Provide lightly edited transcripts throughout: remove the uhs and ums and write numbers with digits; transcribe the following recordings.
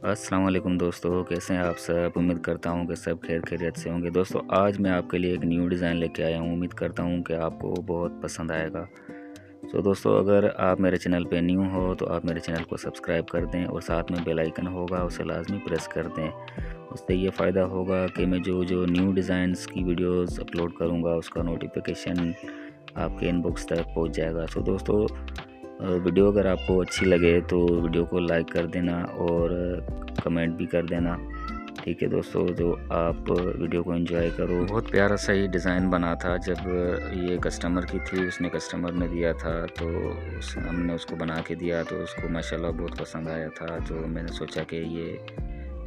अस्सलाम वालेकुम दोस्तों, कैसे हैं आप सब। उम्मीद करता हूं कि सब खैर खैरियत से होंगे। दोस्तों आज मैं आपके लिए एक न्यू डिज़ाइन लेके आया हूं। उम्मीद करता हूं कि आपको बहुत पसंद आएगा। दोस्तों अगर आप मेरे चैनल पे न्यू हो तो आप मेरे चैनल को सब्सक्राइब कर दें और साथ में बेल आइकन होगा उसे लाजमी प्रेस कर दें। उससे ये फ़ायदा होगा कि मैं जो जो न्यू डिज़ाइंस की वीडियोस अपलोड करूँगा उसका नोटिफिकेशन आपके इनबॉक्स तक पहुँच जाएगा। दोस्तों वीडियो अगर आपको अच्छी लगे तो वीडियो को लाइक कर देना और कमेंट भी कर देना। ठीक है दोस्तों, जो आप वीडियो को एंजॉय करो। बहुत प्यारा सा ये डिज़ाइन बना था। जब ये कस्टमर की थी, उसने कस्टमर ने दिया था तो हमने उसको बना के दिया तो उसको माशाल्लाह बहुत पसंद आया था। तो मैंने सोचा कि ये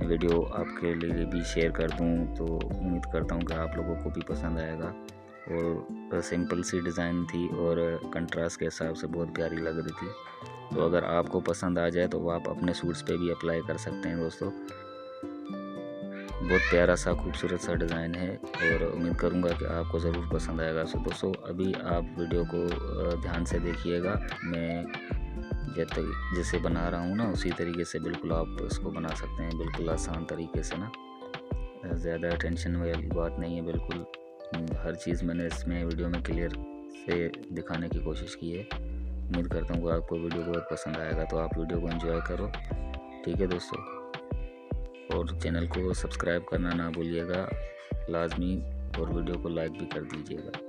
वीडियो आपके लिए भी शेयर कर दूं। तो उम्मीद करता हूं कि आप लोगों को भी पसंद आएगा। और सिंपल सी डिज़ाइन थी और कंट्रास्ट के हिसाब से बहुत प्यारी लग रही थी। तो अगर आपको पसंद आ जाए तो आप अपने सूट्स पे भी अप्लाई कर सकते हैं। दोस्तों बहुत प्यारा सा खूबसूरत सा डिज़ाइन है और उम्मीद करूँगा कि आपको ज़रूर पसंद आएगा। दोस्तों अभी आप वीडियो को ध्यान से देखिएगा। मैं जैसे बना रहा हूँ ना उसी तरीके से बिल्कुल आप इसको बना सकते हैं, बिल्कुल आसान तरीके से ना। ज़्यादा टेंशन वाली बात नहीं है। बिल्कुल हर चीज़ मैंने इसमें वीडियो में क्लियर से दिखाने की कोशिश की है। उम्मीद करता हूँ कि आपको वीडियो बहुत पसंद आएगा। तो आप वीडियो को एंजॉय करो। ठीक है दोस्तों, और चैनल को सब्सक्राइब करना ना भूलिएगा लाजमी, और वीडियो को लाइक भी कर दीजिएगा।